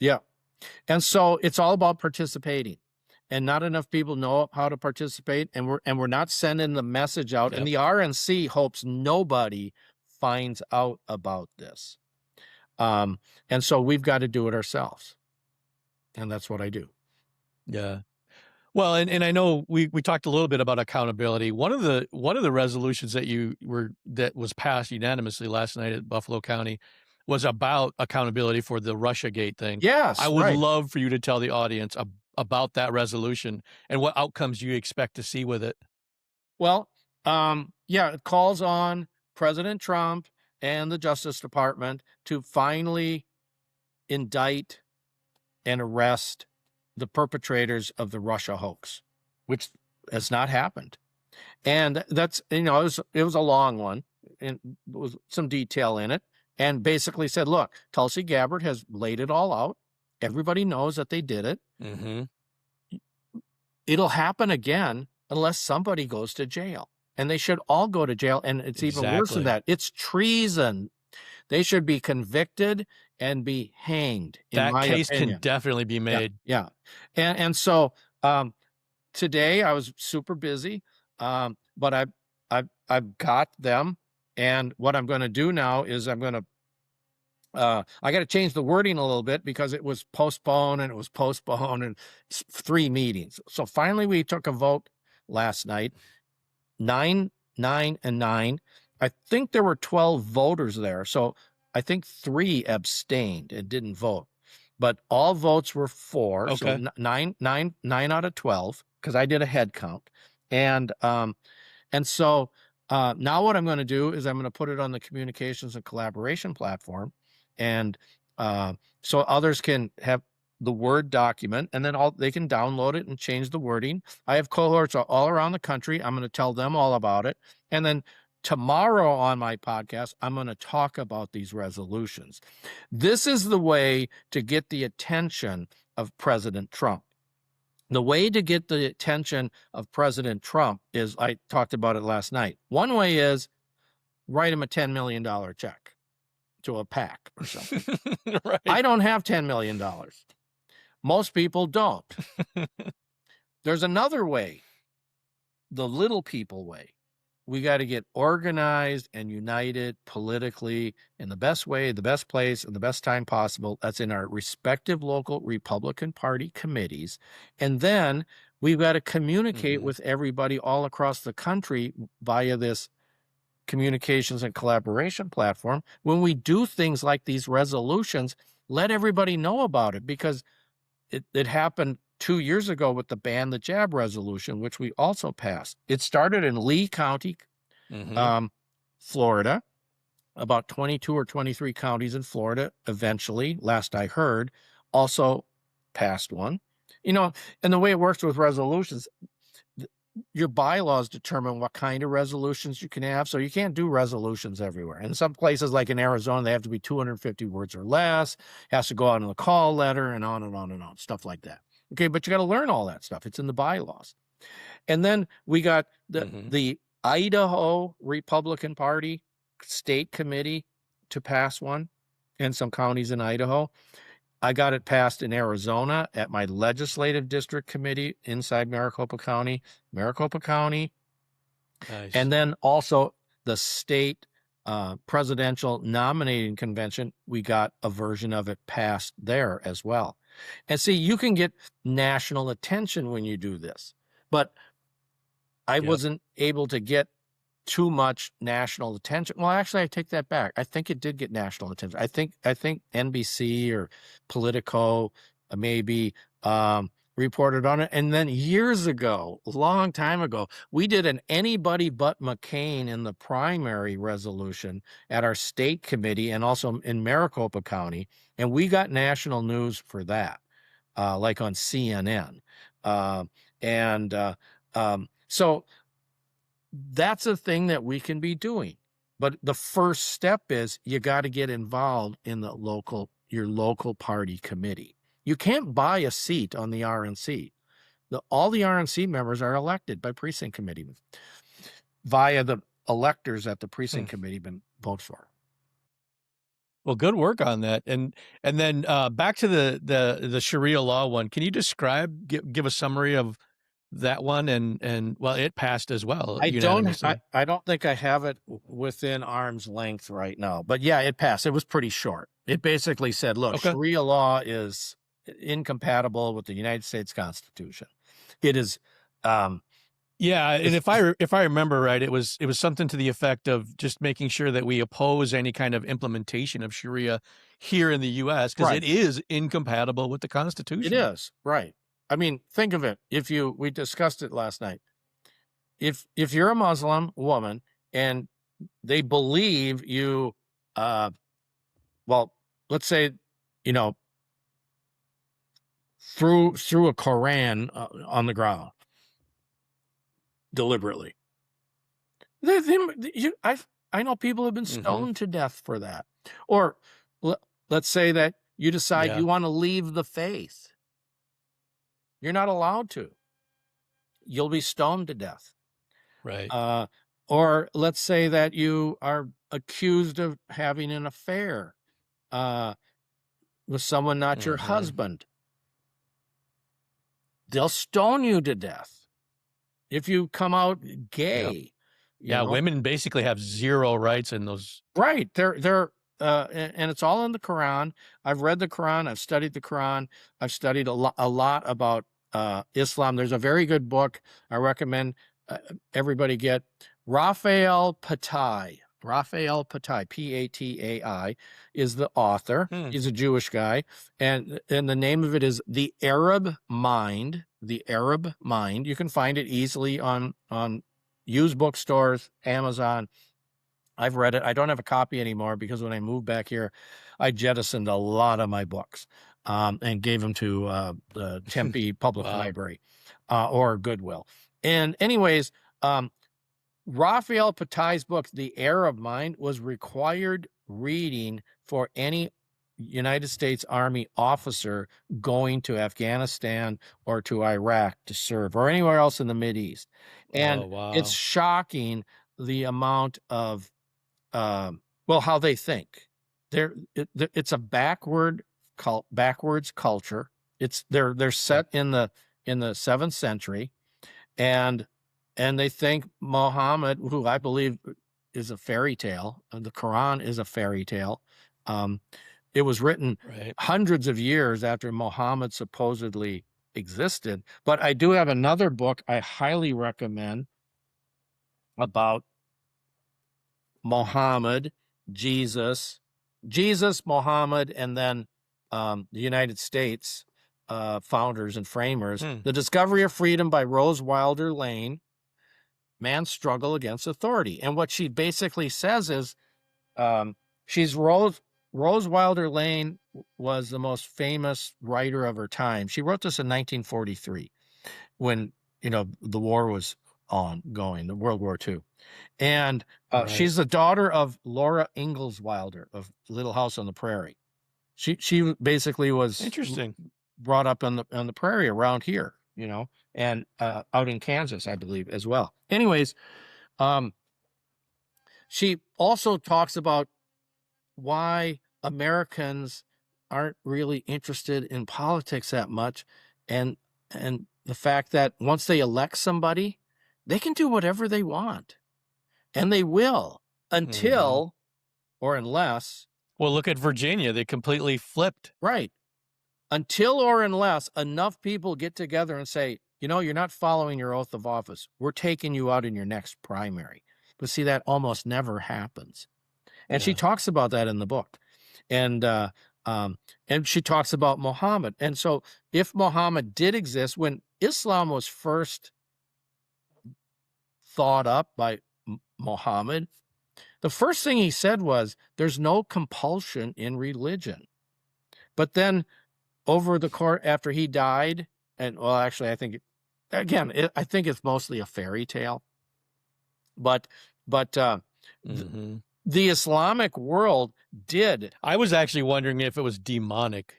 Yeah. And so it's all about participating. And not enough people know how to participate, and we're not sending the message out. And the RNC hopes nobody finds out about this. And so we've got to do it ourselves. And that's what I do. Yeah. Well, and I know we talked a little bit about accountability. One of the resolutions that was passed unanimously last night at Buffalo County was about accountability for the Russiagate thing. Yes. I would love for you to tell the audience about that resolution and what outcomes you expect to see with it. Well, it calls on President Trump and the Justice Department to finally indict and arrest the perpetrators of the Russia hoax, which has not happened. And that's, it was a long one, and there was some detail in it, and basically said, look, Tulsi Gabbard has laid it all out. Everybody knows that they did it. Mm-hmm. It'll happen again unless somebody goes to jail. And they should all go to jail. And it's even worse than that. It's treason. They should be convicted and be hanged. That case can definitely be made. Yeah. And so today I was super busy, but I've got them. And what I'm going to do now is I got to change the wording a little bit because it was postponed and 3 meetings. So finally we took a vote last night, 9, 9, and 9. I think there were 12 voters there. So I think 3 abstained and didn't vote, but all votes were for. Okay. So 9 out of 12, because I did a head count. And so now what I'm going to do is I'm going to put it on the communications and collaboration platform. And so others can have the Word document, and then they can download it and change the wording. I have cohorts all around the country. I'm going to tell them all about it. And then tomorrow on my podcast, I'm going to talk about these resolutions. This is the way to get the attention of President Trump. The way to get the attention of President Trump is, I talked about it last night. One way is write him a $10 million check to a PAC or something. Right. I don't have $10 million. Most people don't. There's another way, the little people way. We got to get organized and united politically in the best way, the best place, and the best time possible. That's in our respective local Republican Party committees. And then we've got to communicate with everybody all across the country via this communications and collaboration platform. When we do things like these resolutions, let everybody know about it, because it happened 2 years ago with the Ban the Jab resolution, which we also passed. It started in Lee County, Florida, about 22 or 23 counties in Florida eventually, last I heard, also passed one. And the way it works with resolutions, your bylaws determine what kind of resolutions you can have. So you can't do resolutions everywhere. In some places, like in Arizona, they have to be 250 words or less, has to go out in the call letter, and on and on and on, stuff like that. Okay, but you got to learn all that stuff. It's in the bylaws. And then we got the Idaho Republican Party state committee to pass one in some counties in Idaho. I got it passed in Arizona at my legislative district committee inside Maricopa County, Nice. and then also the state presidential nominating convention. We got a version of it passed there as well. And see, you can get national attention when you do this, but I Yep. wasn't able to get too much national attention. Well, actually, I take that back. I think it did get national attention. I think NBC or Politico maybe reported on it. And then years ago, a long time ago, we did an anybody but McCain in the primary resolution at our state committee and also in Maricopa County. And we got national news for that, like on CNN. So that's a thing that we can be doing. But the first step is you got to get involved in your local party committee. You can't buy a seat on the RNC. All the RNC members are elected by precinct committeemen via the electors that the precinct committeemen vote for. Well, good work on that. And then back to the Sharia law one. Can you give a summary of that one? And well, it passed as well. I unanimously. don't think I have it within arm's length right now, but yeah, it passed. It was pretty short. It basically said, look, Okay. Sharia law is incompatible with the United States Constitution. It is, yeah, and if I remember right, it was something to the effect of just making sure that we oppose any kind of implementation of Sharia here in the U.S. because Right. it is incompatible with the Constitution. It is, right. I mean, think of it. We discussed it last night. If you're a Muslim woman and they believe you, well, let's say, threw a Quran on the ground deliberately. I know people have been stoned to death for that. Or let's say that you decide you want to leave the faith. You're not allowed to. You'll be stoned to death. Right. Or let's say that you are accused of having an affair with someone not your husband. They'll stone you to death. If you come out gay. Yeah, women basically have zero rights in those. Right. They're and it's all in the Quran. I've read the Quran. I've studied the Quran. I've studied a lot about Islam. There's a very good book I recommend everybody get. Raphael Patai, Patai, is the author. He's a Jewish guy. And the name of it is The Arab Mind. The Arab Mind. You can find it easily on used bookstores, Amazon. I've read it. I don't have a copy anymore because when I moved back here, I jettisoned a lot of my books and gave them to the Tempe Public Library or Goodwill. And anyways, Raphael Patai's book, The Arab Mind, was required reading for any United States Army officer going to Afghanistan or to Iraq to serve or anywhere else in the Mideast. And it's shocking the amount of, how they think. It's a backwards culture. They're set in the 7th century, and they think Muhammad, who I believe is a fairy tale, the Quran is a fairy tale. It was written hundreds of years after Muhammad supposedly existed. But I do have another book I highly recommend about Muhammad, Jesus, Muhammad, and then the United States founders and framers. The Discovery of Freedom by Rose Wilder Lane, Man's Struggle Against Authority. And what she basically says is Rose Wilder Lane was the most famous writer of her time. She wrote this in 1943 when, the war was ongoing, the World War II. And she's the daughter of Laura Ingalls Wilder of Little House on the Prairie. She basically was interesting, brought up on the prairie around here, and out in Kansas, I believe, as well. Anyways, she also talks about why Americans aren't really interested in politics that much, and the fact that once they elect somebody, they can do whatever they want, and they will until or unless. Well, look at Virginia. They completely flipped. Right. Until or unless enough people get together and say, you're not following your oath of office. We're taking you out in your next primary. But see, that almost never happens. And she talks about that in the book. And she talks about Muhammad. And so if Muhammad did exist, when Islam was first thought up by Muhammad, the first thing he said was, there's no compulsion in religion. But then over the court, after he died, and well, actually, I think, I think it's mostly a fairy tale. But the Islamic world did. I was actually wondering if it was demonic.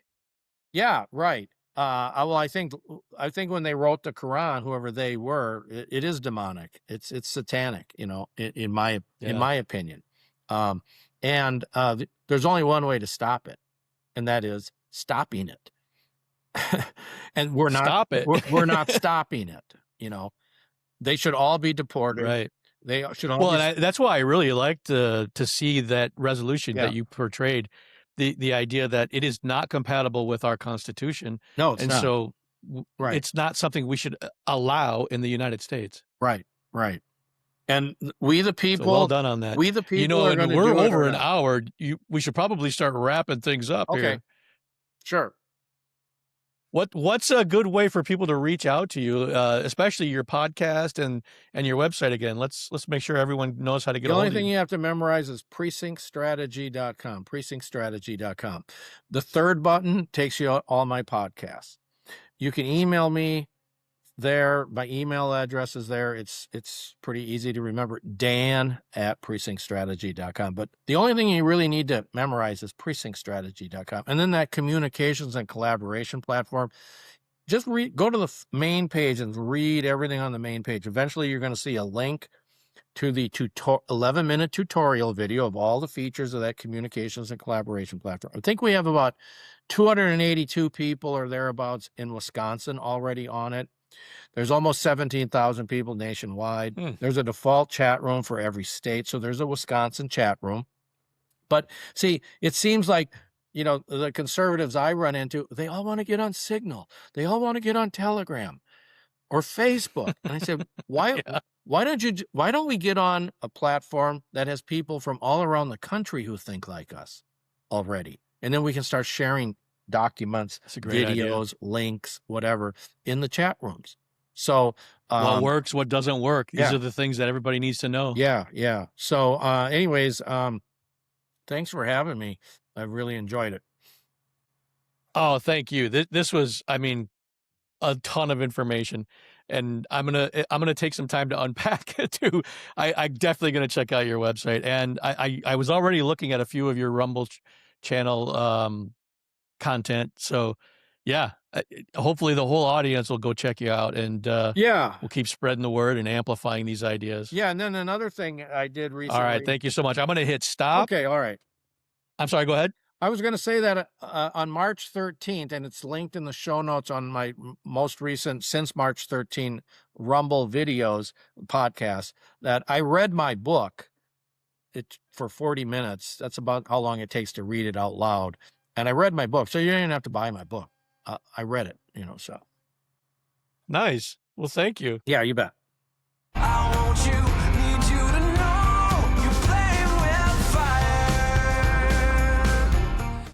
Yeah, right. Well, I think when they wrote the Quran, whoever they were, it is demonic. It's satanic, in my opinion. There's only one way to stop it, and that is stopping it. And we're not we're not stopping it. They should all be deported. Right. They should all. Well, and that's why I really liked to see that resolution that you portrayed, the idea that it is not compatible with our Constitution. No, it's not. So it's not something we should allow in the United States. Right. And we the people. So well done on that. We the people. We're over an hour. We should probably start wrapping things up here. Okay. Sure. What's a good way for people to reach out to you, especially your podcast and your website again? Let's make sure everyone knows how to get a hold of you. The only thing you have to memorize is precinctstrategy.com, precinctstrategy.com. The third button takes you to all my podcasts. You can email me there. My email address is there. It's pretty easy to remember, dan@precinctstrategy.com. But the only thing you really need to memorize is precinctstrategy.com. And then that communications and collaboration platform, just go to the main page and read everything on the main page. Eventually, you're going to see a link to the 11-minute tutorial video of all the features of that communications and collaboration platform. I think we have about 282 people or thereabouts in Wisconsin already on it. There's almost 17,000 people nationwide. There's a default chat room for every state. So there's a Wisconsin chat room. But see, it seems like, the conservatives I run into, they all want to get on Signal. They all want to get on Telegram or Facebook. And I said, why don't we get on a platform that has people from all around the country who think like us already? And then we can start sharing documents, videos, links, whatever, in the chat rooms. So what works, what doesn't work. These are the things that everybody needs to know. Yeah. So anyways, thanks for having me. I really enjoyed it. Oh, thank you. This was, a ton of information, and I'm gonna take some time to unpack it too. I'm definitely gonna check out your website, and I was already looking at a few of your Rumble channel content. So yeah, hopefully the whole audience will go check you out, and we'll keep spreading the word and amplifying these ideas. Yeah, and then another thing I did recently. All right, thank you so much. I'm gonna hit stop. Okay, all right. I'm sorry, go ahead. I was going to say that on March 13th, and it's linked in the show notes on my most recent, since March 13, Rumble videos podcast, that I read my book for 40 minutes. That's about how long it takes to read it out loud. And I read my book, so you don't even have to buy my book. I read it, so. Nice. Well, thank you. Yeah, you bet.